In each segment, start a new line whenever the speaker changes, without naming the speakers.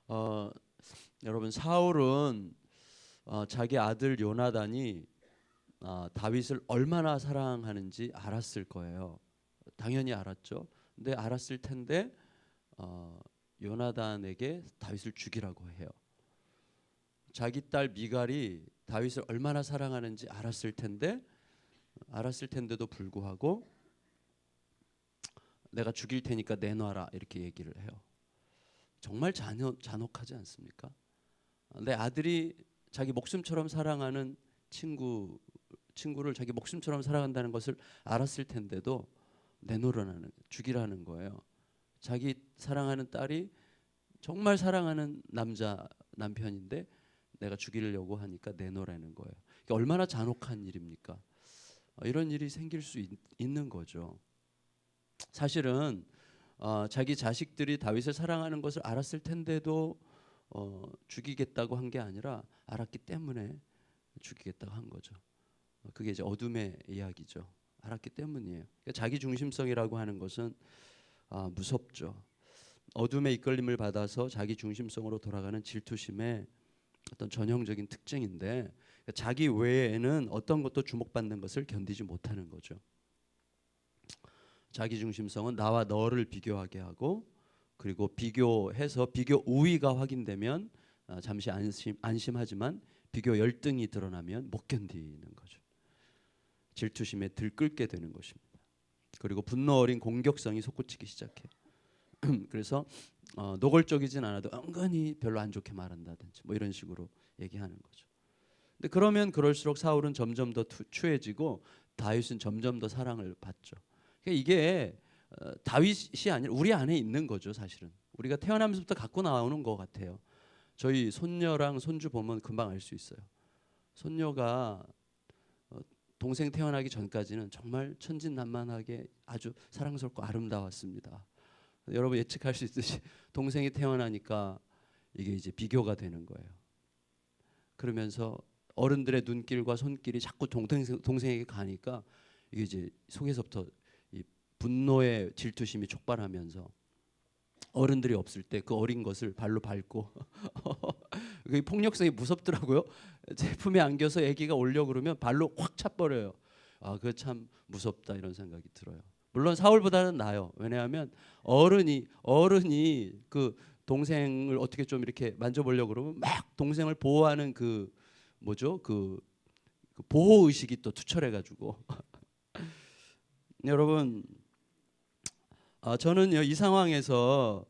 어, 여러분 사울은 자기 아들 요나단이 다윗을 얼마나 사랑하는지 알았을 거예요. 당연히 알았죠. 근데 알았을 텐데 요나단에게 다윗을 죽이라고 해요. 자기 딸 미갈이 다윗을 얼마나 사랑하는지 알았을 텐데도 불구하고 내가 죽일 테니까 내놔라 이렇게 얘기를 해요. 정말 잔혹하지 않습니까? 내 아들이 자기 목숨처럼 사랑하는 친구를 자기 목숨처럼 사랑한다는 것을 알았을 텐데도 내놓으라는 죽이라는 거예요. 자기 사랑하는 딸이 정말 사랑하는 남편인데 내가 죽이려고 하니까 내놓으라는 거예요. 얼마나 잔혹한 일입니까? 이런 일이 생길 수 있는 거죠. 사실은 자기 자식들이 다윗을 사랑하는 것을 알았을 텐데도 죽이겠다고 한 게 아니라 알았기 때문에 죽이겠다고 한 거죠. 그게 이제 어둠의 이야기죠. 알았기 때문이에요. 그러니까 자기 중심성이라고 하는 것은 무섭죠. 어둠의 이끌림을 받아서 자기 중심성으로 돌아가는 질투심의 어떤 전형적인 특징인데 자기 외에는 어떤 것도 주목받는 것을 견디지 못하는 거죠. 자기 중심성은 나와 너를 비교하게 하고 그리고 비교해서 비교 우위가 확인되면 잠시 안심하지만 비교 열등이 드러나면 못 견디는 거죠. 질투심에 들끓게 되는 것입니다. 그리고 분노 어린 공격성이 솟구치기 시작해요. 그래서 노골적이진 않아도 은근히 별로 안 좋게 말한다든지 뭐 이런 식으로 얘기하는 거죠. 근데 그러면 그럴수록 사울은 점점 더 추해지고 다윗은 점점 더 사랑을 받죠. 그러니까 이게 다윗이 아니라 우리 안에 있는 거죠. 사실은 우리가 태어나면서부터 갖고 나오는 것 같아요. 저희 손녀랑 손주 보면 금방 알 수 있어요. 손녀가 동생 태어나기 전까지는 정말 천진난만하게 아주 사랑스럽고 아름다웠습니다. 여러분 예측할 수 있듯이 동생이 태어나니까 이게 이제 비교가 되는 거예요. 그러면서 어른들의 눈길과 손길이 자꾸 동생에게 가니까 이게 이제 속에서부터 이 분노의 질투심이 촉발하면서 어른들이 없을 때 그 어린 것을 발로 밟고 그 폭력성이 무섭더라고요. 제품에 안겨서 아기가 오려고 그러면 발로 확 차버려요. 그거 참 무섭다 이런 생각이 들어요. 물론 사울보다는 나아요. 왜냐하면 어른이 그 동생을 어떻게 좀 이렇게 만져보려고 그러면 막 동생을 보호하는 그 뭐죠? 그 보호 의식이 또 투철해가지고 여러분 저는요 이 상황에서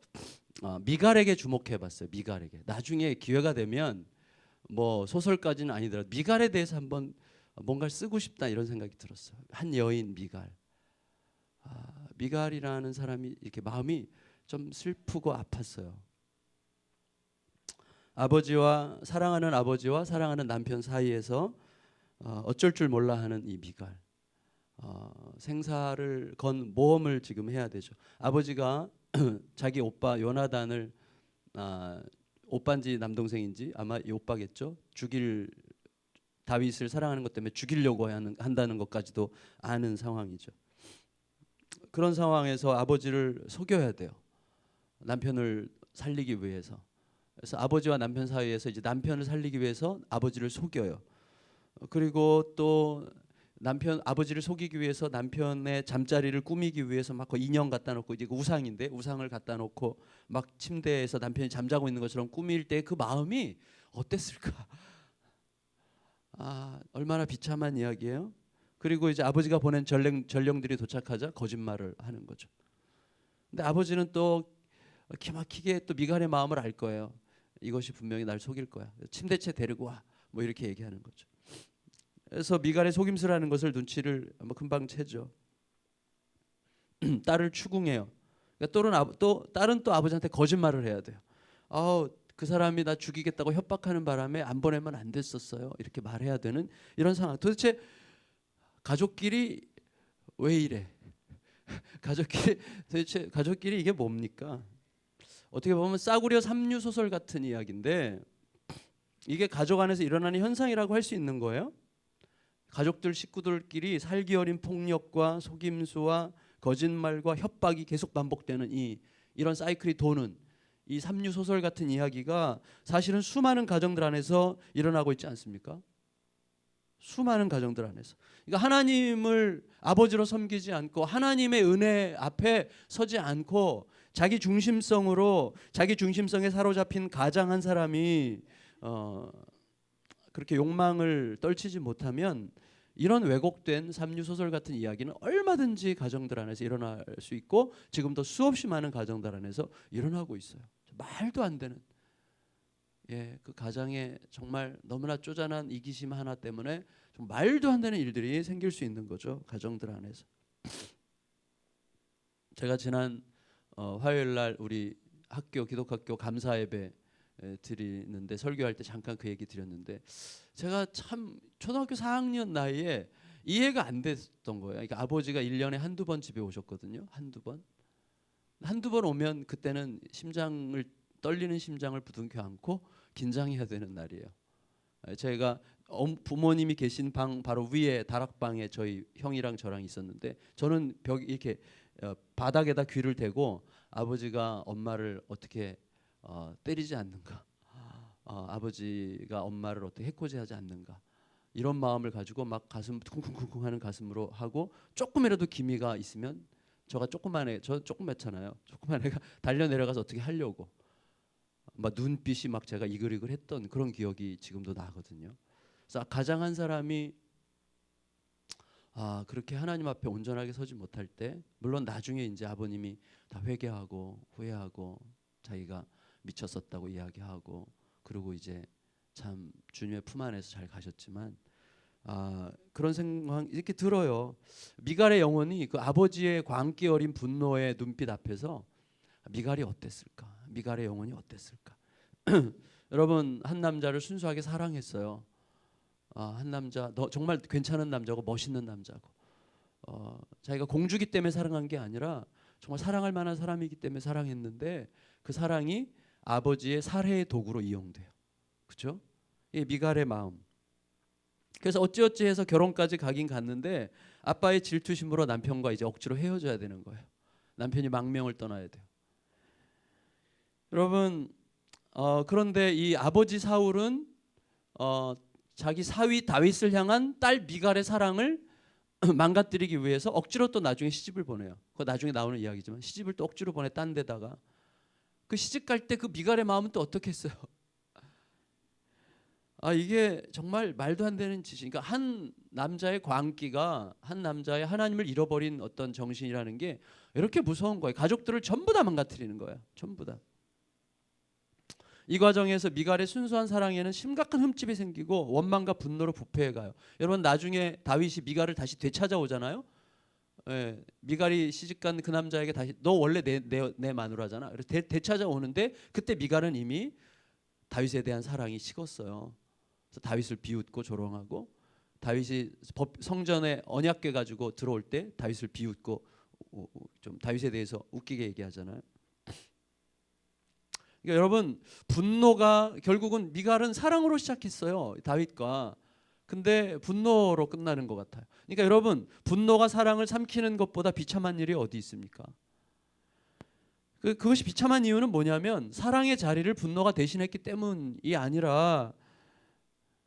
미갈에게 주목해봤어요. 미갈에게 나중에 기회가 되면 뭐 소설까지는 아니더라도 미갈에 대해서 한번 뭔가를 쓰고 싶다 이런 생각이 들었어요. 한 여인 미갈. 미갈이라는 사람이 이렇게 마음이 좀 슬프고 아팠어요. 아버지와 사랑하는 남편 사이에서 어쩔 줄 몰라 하는 이 미갈. 생사를 건 모험을 지금 해야 되죠. 아버지가 자기 오빠 요나단을 오빠인지 남동생인지 아마 이 오빠겠죠. 다윗을 사랑하는 것 때문에 죽이려고 한다는 것까지도 아는 상황이죠. 그런 상황에서 아버지를 속여야 돼요. 남편을 살리기 위해서. 그래서 아버지와 남편 사이에서 이제 남편을 살리기 위해서 아버지를 속여요. 그리고 또 아버지를 속이기 위해서 남편의 잠자리를 꾸미기 위해서 막 그 인형 갖다 놓고 이제 그 우상인데 우상을 갖다 놓고 막 침대에서 남편이 잠자고 있는 것처럼 꾸밀 때 그 마음이 어땠을까? 얼마나 비참한 이야기예요. 그리고 이제 아버지가 보낸 전령들이 도착하자 거짓말을 하는 거죠. 근데 아버지는 또 기막히게 또 미갈의 마음을 알 거예요. 이것이 분명히 날 속일 거야. 침대채 데리고 와. 뭐 이렇게 얘기하는 거죠. 그래서 미갈의 속임수라는 것을 눈치를 뭐 금방 채죠. 딸을 추궁해요. 그러니까 딸은 또 아버지한테 거짓말을 해야 돼요. 그 사람이 나 죽이겠다고 협박하는 바람에 안 보내면 안 됐었어요. 이렇게 말해야 되는 이런 상황. 도대체 가족끼리 왜 이래? 가족끼리 이게 뭡니까? 어떻게 보면 싸구려 삼류 소설 같은 이야기인데 이게 가족 안에서 일어나는 현상이라고 할 수 있는 거예요. 식구들끼리 살기 어린 폭력과 속임수와 거짓말과 협박이 계속 반복되는 이런 사이클이 도는 이 삼류 소설 같은 이야기가 사실은 수많은 가정들 안에서 일어나고 있지 않습니까? 수많은 가정들 안에서. 그러니까 하나님을 아버지로 섬기지 않고 하나님의 은혜 앞에 서지 않고 자기 중심성으로 자기 중심성에 사로잡힌 가장 한 사람이 그렇게 욕망을 떨치지 못하면 이런 왜곡된 삼류소설 같은 이야기는 얼마든지 가정들 안에서 일어날 수 있고 지금도 수없이 많은 가정들 안에서 일어나고 있어요. 말도 안 되는 그 가정에 정말 너무나 쪼잔한 이기심 하나 때문에 좀 말도 안 되는 일들이 생길 수 있는 거죠. 가정들 안에서. 제가 지난 화요일 날 우리 학교 기독학교 감사 예배 드리는데 설교할 때 잠깐 그 얘기 드렸는데 제가 참 초등학교 4학년 나이에 이해가 안 됐던 거예요. 그러니까 아버지가 1년에 한두 번 집에 오셨거든요. 한두 번 오면 그때는 떨리는 심장을 부둥켜 안고 긴장해야 되는 날이에요. 제가 부모님이 계신 방 바로 위에 다락방에 저희 형이랑 저랑 있었는데 저는 벽 이렇게 바닥에다 귀를 대고 아버지가 엄마를 어떻게 때리지 않는가, 아버지가 엄마를 어떻게 해코지하지 않는가 이런 마음을 가지고 막 가슴 쿵쿵쿵쿵하는 가슴으로 하고 조금이라도 기미가 있으면 저 조그맣잖아요. 조그만 애가 달려 내려가서 어떻게 하려고 막 눈빛이 막 제가 이글이글했던 그런 기억이 지금도 나거든요. 그래서 가장 한 사람이 그렇게 하나님 앞에 온전하게 서지 못할 때 물론 나중에 이제 아버님이 다 회개하고 후회하고 자기가 미쳤었다고 이야기하고 그리고 이제 참 주님의 품 안에서 잘 가셨지만 그런 생각 이렇게 들어요. 미갈의 영혼이 그 아버지의 광기 어린 분노의 눈빛 앞에서 미갈이 어땠을까? 미갈의 영혼이 어땠을까? 여러분 한 남자를 순수하게 사랑했어요. 한 남자 정말 괜찮은 남자고 멋있는 남자고 자기가 공주기 때문에 사랑한 게 아니라 정말 사랑할 만한 사람이기 때문에 사랑했는데 그 사랑이 아버지의 살해의 도구로 이용돼요. 그렇죠? 이 미갈의 마음. 그래서 어찌어찌 해서 결혼까지 가긴 갔는데 아빠의 질투심으로 남편과 이제 억지로 헤어져야 되는 거예요. 남편이 망명을 떠나야 돼요. 여러분 그런데 이 아버지 사울은 자기 사위 다윗을 향한 딸 미갈의 사랑을 망가뜨리기 위해서 억지로 또 나중에 시집을 보내요. 그거 나중에 나오는 이야기지만 시집을 또 억지로 보내 딴 데다가 그 시집 갈 때 그 미갈의 마음은 또 어떻게 했어요? 이게 정말 말도 안 되는 짓이. 그러니까 한 남자의 광기가 한 남자의 하나님을 잃어버린 어떤 정신이라는 게 이렇게 무서운 거예요. 가족들을 전부 다 망가뜨리는 거예요. 전부 다. 이 과정에서 미갈의 순수한 사랑에는 심각한 흠집이 생기고 원망과 분노로 부패해가요. 여러분 나중에 다윗이 미갈을 다시 되찾아오잖아요. 미갈이 시집간 그 남자에게 다시 너 원래 내 마누라잖아. 그래서 되찾아오는데 그때 미갈은 이미 다윗에 대한 사랑이 식었어요. 그래서 다윗을 비웃고 조롱하고 다윗이 성전에 언약궤 가지고 들어올 때 다윗을 비웃고 좀 다윗에 대해서 웃기게 얘기하잖아요. 그러니까 여러분 분노가 결국은 미갈은 사랑으로 시작했어요. 다윗과. 근데 분노로 끝나는 것 같아요. 그러니까 여러분 분노가 사랑을 삼키는 것보다 비참한 일이 어디 있습니까? 그것이 비참한 이유는 뭐냐면 사랑의 자리를 분노가 대신했기 때문이 아니라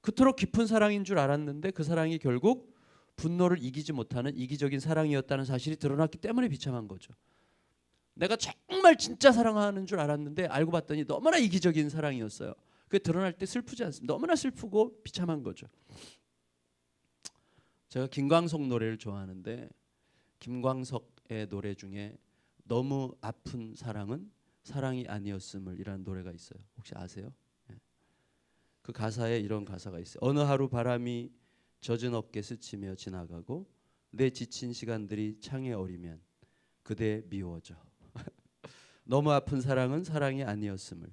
그토록 깊은 사랑인 줄 알았는데 그 사랑이 결국 분노를 이기지 못하는 이기적인 사랑이었다는 사실이 드러났기 때문에 비참한 거죠. 내가 정말 진짜 사랑하는 줄 알았는데 알고 봤더니 너무나 이기적인 사랑이었어요. 그게 드러날 때 슬프지 않습니다. 너무나 슬프고 비참한 거죠. 제가 김광석 노래를 좋아하는데 김광석의 노래 중에 너무 아픈 사랑은 사랑이 아니었음을 이라는 노래가 있어요. 혹시 아세요? 그 가사에 이런 가사가 있어요. 어느 하루 바람이 젖은 어깨 스치며 지나가고 내 지친 시간들이 창에 어리면 그대 미워져. 너무 아픈 사랑은 사랑이 아니었음을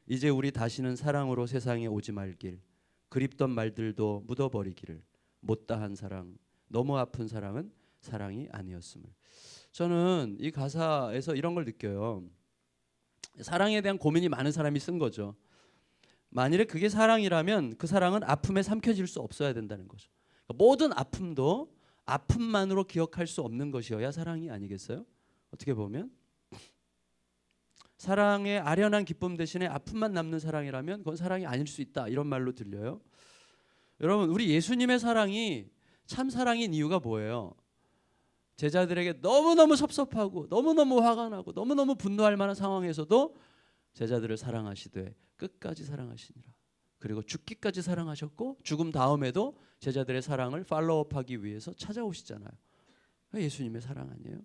이제 우리 다시는 사랑으로 세상에 오지 말길 그립던 말들도 묻어버리기를 못다한 사랑 너무 아픈 사랑은 사랑이 아니었음을. 저는 이 가사에서 이런 걸 느껴요. 사랑에 대한 고민이 많은 사람이 쓴 거죠. 만일에 그게 사랑이라면 그 사랑은 아픔에 삼켜질 수 없어야 된다는 거죠. 그러니까 모든 아픔도 아픔만으로 기억할 수 없는 것이어야 사랑이 아니겠어요? 어떻게 보면 사랑의 아련한 기쁨 대신에 아픔만 남는 사랑이라면 그건 사랑이 아닐 수 있다, 이런 말로 들려요. 여러분, 우리 예수님의 사랑이 참 사랑인 이유가 뭐예요? 제자들에게 너무너무 섭섭하고 너무너무 화가 나고 너무너무 분노할 만한 상황에서도 제자들을 사랑하시되 끝까지 사랑하시니라. 그리고 죽기까지 사랑하셨고 죽음 다음에도 제자들의 사랑을 팔로우업하기 위해서 찾아오시잖아요. 예수님의 사랑 아니에요?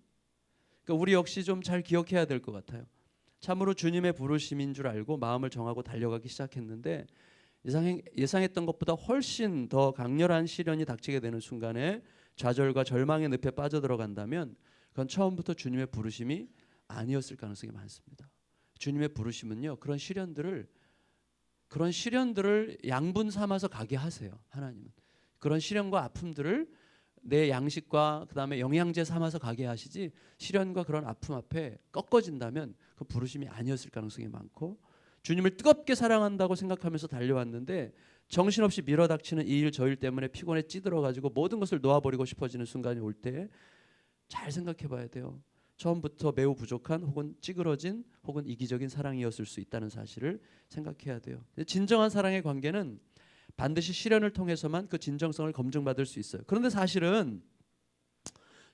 그러니까 우리 역시 좀 잘 기억해야 될 것 같아요. 참으로 주님의 부르심인 줄 알고 마음을 정하고 달려가기 시작했는데 예상했던 것보다 훨씬 더 강렬한 시련이 닥치게 되는 순간에 좌절과 절망의 늪에 빠져들어간다면 그건 처음부터 주님의 부르심이 아니었을 가능성이 많습니다. 주님의 부르심은요, 그런 시련들을 양분 삼아서 가게 하세요. 하나님은 그런 시련과 아픔들을 내 양식과 그 다음에 영양제 삼아서 가게 하시지, 시련과 그런 아픔 앞에 꺾어진다면 그 부르심이 아니었을 가능성이 많고, 주님을 뜨겁게 사랑한다고 생각하면서 달려왔는데 정신없이 밀어닥치는 이 일 저 일 때문에 피곤에 찌들어가지고 모든 것을 놓아버리고 싶어지는 순간이 올 때 잘 생각해 봐야 돼요. 처음부터 매우 부족한 혹은 찌그러진 혹은 이기적인 사랑이었을 수 있다는 사실을 생각해야 돼요. 진정한 사랑의 관계는 반드시 시련을 통해서만 그 진정성을 검증받을 수 있어요. 그런데 사실은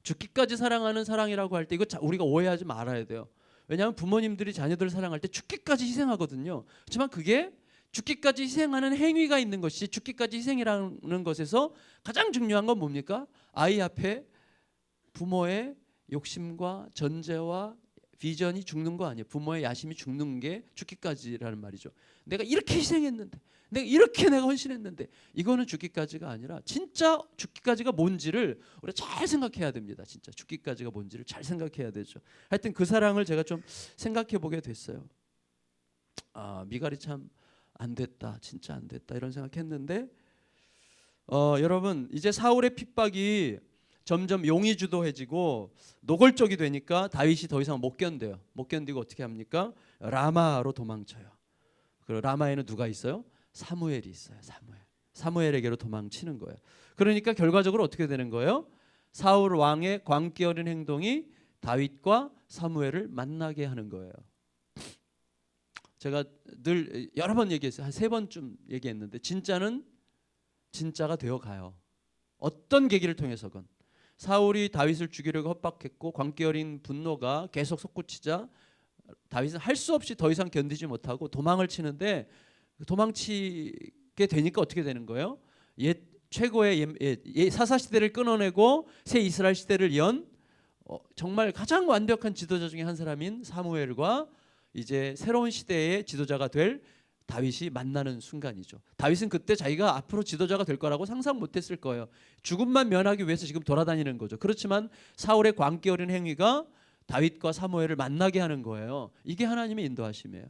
죽기까지 사랑하는 사랑이라고 할 때 이거 우리가 오해하지 말아야 돼요. 왜냐하면 부모님들이 자녀들을 사랑할 때 죽기까지 희생하거든요. 하지만 그게 죽기까지 희생하는 행위가 있는 것이, 죽기까지 희생이라는 것에서 가장 중요한 건 뭡니까? 아이 앞에 부모의 욕심과 전제와 비전이 죽는 거 아니에요. 부모의 야심이 죽는 게 죽기까지라는 말이죠. 내가 이렇게 희생했는데, 내가 이렇게 헌신했는데, 이거는 죽기까지가 아니라 진짜 죽기까지가 뭔지를 우리가 잘 생각해야 됩니다. 진짜 죽기까지가 뭔지를 잘 생각해야 되죠. 하여튼 그 사랑을 제가 좀 생각해 보게 됐어요. 아, 미갈이 참 안 됐다, 진짜 안 됐다, 이런 생각했는데 여러분, 이제 사울의 핍박이 점점 용의주도해지고 노골적이 되니까 다윗이 더 이상 못 견뎌요. 못 견디고 어떻게 합니까? 라마로 도망쳐요. 그리고 라마에는 누가 있어요? 사무엘이 있어요. 사무엘에게로 도망치는 거예요. 그러니까 결과적으로 어떻게 되는 거예요? 사울 왕의 광기 어린 행동이 다윗과 사무엘을 만나게 하는 거예요. 제가 늘 여러 번 얘기했어요. 한 3번쯤 얘기했는데 진짜는 진짜가 되어가요. 어떤 계기를 통해서건. 사울이 다윗을 죽이려고 협박했고 광기 어린 분노가 계속 솟구치자 다윗은 할 수 없이 더 이상 견디지 못하고 도망을 치는데, 도망치게 되니까 어떻게 되는 거예요? 최고의 사사시대를 끊어내고 새 이스라엘 시대를 연 정말 가장 완벽한 지도자 중에 한 사람인 사무엘과 이제 새로운 시대의 지도자가 될 다윗이 만나는 순간이죠. 다윗은 그때 자기가 앞으로 지도자가 될 거라고 상상 못했을 거예요. 죽음만 면하기 위해서 지금 돌아다니는 거죠. 그렇지만 사울의 광기 어린 행위가 다윗과 사무엘을 만나게 하는 거예요. 이게 하나님의 인도하심이에요.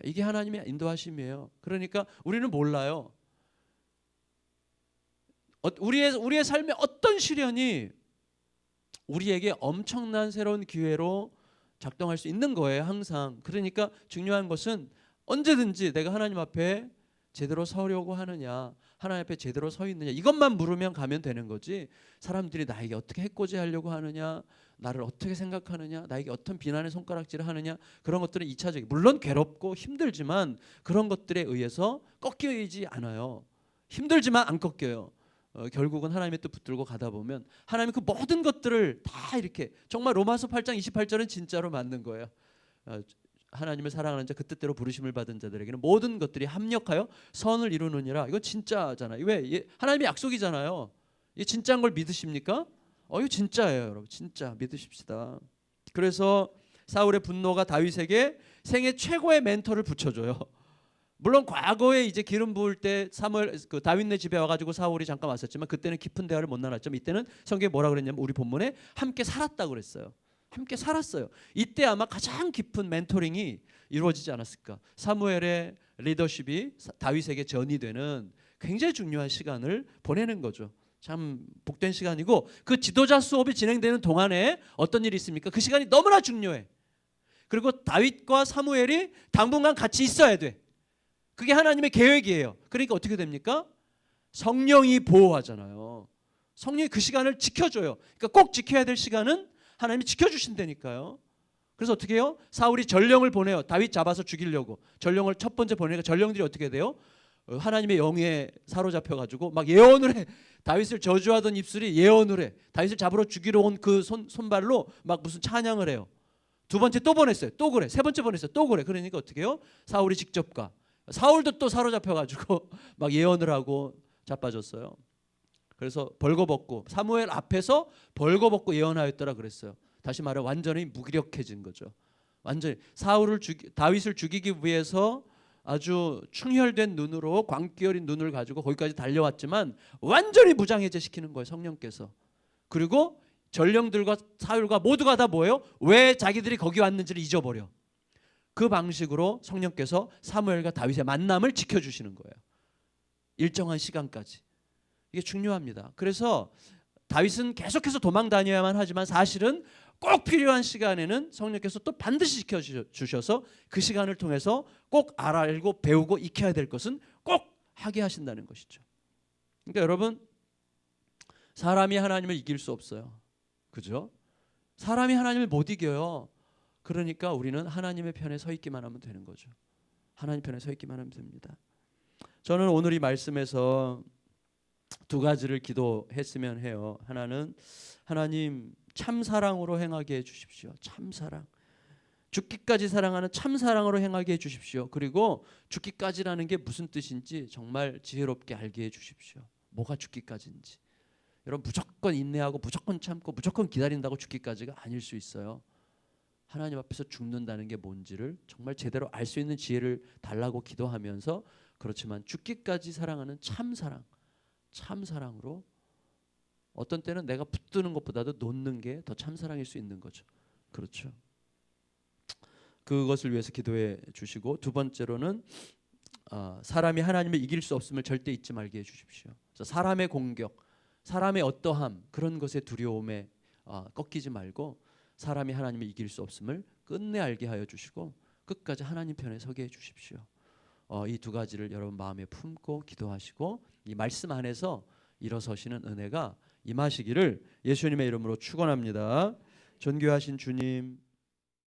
이게 하나님의 인도하심이에요. 그러니까 우리는 몰라요. 우리의 삶의 어떤 시련이 우리에게 엄청난 새로운 기회로 작동할 수 있는 거예요, 항상. 그러니까 중요한 것은 언제든지 내가 하나님 앞에 제대로 서려고 하느냐, 하나님 앞에 제대로 서 있느냐, 이것만 물으면 가면 되는 거지, 사람들이 나에게 어떻게 해코지 하려고 하느냐, 나를 어떻게 생각하느냐, 나에게 어떤 비난의 손가락질을 하느냐, 그런 것들은 2차적이에요. 물론 괴롭고 힘들지만 그런 것들에 의해서 꺾이지 않아요. 힘들지만 안 꺾여요. 결국은 하나님의 뜻 붙들고 가다 보면 하나님이 그 모든 것들을 다 이렇게, 정말 로마서 8장 28절은 진짜로 맞는 거예요. 하나님을 사랑하는 자, 그 뜻대로 부르심을 받은 자들에게는 모든 것들이 합력하여 선을 이루느니라. 이건 진짜잖아요. 왜? 하나님의 약속이잖아요. 이게 진짜인 걸 믿으십니까? 이거 진짜예요, 여러분. 진짜 믿으십시다. 그래서 사울의 분노가 다윗에게 생애 최고의 멘토를 붙여줘요. 물론 과거에 이제 기름 부을 때 다윗네 집에 와가지고 사울이 잠깐 왔었지만 그때는 깊은 대화를 못 나눴죠. 이때는 성경에 뭐라 그랬냐면, 우리 본문에 함께 살았다고 그랬어요. 함께 살았어요. 이때 아마 가장 깊은 멘토링이 이루어지지 않았을까. 사무엘의 리더십이 다윗에게 전이되는 굉장히 중요한 시간을 보내는 거죠. 참 복된 시간이고, 그 지도자 수업이 진행되는 동안에 어떤 일이 있습니까? 그 시간이 너무나 중요해. 그리고 다윗과 사무엘이 당분간 같이 있어야 돼. 그게 하나님의 계획이에요. 그러니까 어떻게 됩니까? 성령이 보호하잖아요. 성령이 그 시간을 지켜줘요. 그러니까 꼭 지켜야 될 시간은 하나님이 지켜주신다니까요.
그래서 어떻게 해요? 사울이 전령을 보내요. 다윗 잡아서 죽이려고. 전령을 첫 번째 보내니까 전령들이 어떻게 돼요? 하나님의 영에 사로잡혀가지고 막 예언을 해. 다윗을 저주하던 입술이 예언을 해. 다윗을 잡으러 죽이러 온 그 손발로 막 무슨 찬양을 해요. 두 번째 또 보냈어요. 또 그래. 세 번째 보냈어요. 또 그래. 그러니까 어떻게 해요? 사울이 직접 가. 사울도 또 사로잡혀가지고 막 예언을 하고 자빠졌어요. 그래서 벌거벗고 사무엘 앞에서 벌거벗고 예언하였더라 그랬어요. 다시 말해 완전히 무기력해진 거죠. 완전히 다윗을 죽이기 위해서 아주 충혈된 눈으로 광기 어린 눈을 가지고 거기까지 달려왔지만 완전히 무장해제 시키는 거예요, 성령께서. 그리고 전령들과 사울과 모두가 다 뭐예요? 왜 자기들이 거기 왔는지를 잊어버려. 그 방식으로 성령께서 사무엘과 다윗의 만남을 지켜주시는 거예요. 일정한 시간까지. 이게 중요합니다. 그래서 다윗은 계속해서 도망 다녀야만 하지만 사실은 꼭 필요한 시간에는 성령께서 또 반드시 지켜주셔서 그 시간을 통해서 꼭 알고 배우고 익혀야 될 것은 꼭 하게 하신다는 것이죠. 그러니까 여러분, 사람이 하나님을 이길 수 없어요. 그죠? 사람이 하나님을 못 이겨요. 그러니까 우리는 하나님의 편에 서 있기만 하면 되는 거죠. 하나님 편에 서 있기만 하면 됩니다. 저는 오늘 이 말씀에서 두 가지를 기도했으면 해요. 하나는 하나님 참사랑으로 행하게 해주십시오. 참사랑. 죽기까지 사랑하는 참사랑으로 행하게 해주십시오. 그리고 죽기까지라는 게 무슨 뜻인지 정말 지혜롭게 알게 해주십시오. 뭐가 죽기까지인지. 여러분 무조건 인내하고 무조건 참고 무조건 기다린다고 죽기까지가 아닐 수 있어요. 하나님 앞에서 죽는다는 게 뭔지를 정말 제대로 알 수 있는 지혜를 달라고 기도하면서 그렇지만 죽기까지 사랑하는 참사랑. 참사랑으로 어떤 때는 내가 붙드는 것보다도 놓는 게 더 참사랑일 수 있는 거죠. 그렇죠. 그것을 위해서 기도해 주시고 두 번째로는 사람이 하나님을 이길 수 없음을 절대 잊지 말게 해주십시오. 사람의 공격, 사람의 어떠함 그런 것의 두려움에 꺾이지 말고 사람이 하나님을 이길 수 없음을 끝내 알게 하여 주시고 끝까지 하나님 편에 서게 해주십시오. 이 두 가지를 여러분 마음에 품고 기도하시고 이 말씀 안에서 일어서시는 은혜가 임하시기를 예수님의 이름으로 축원합니다. 존귀하신 주님,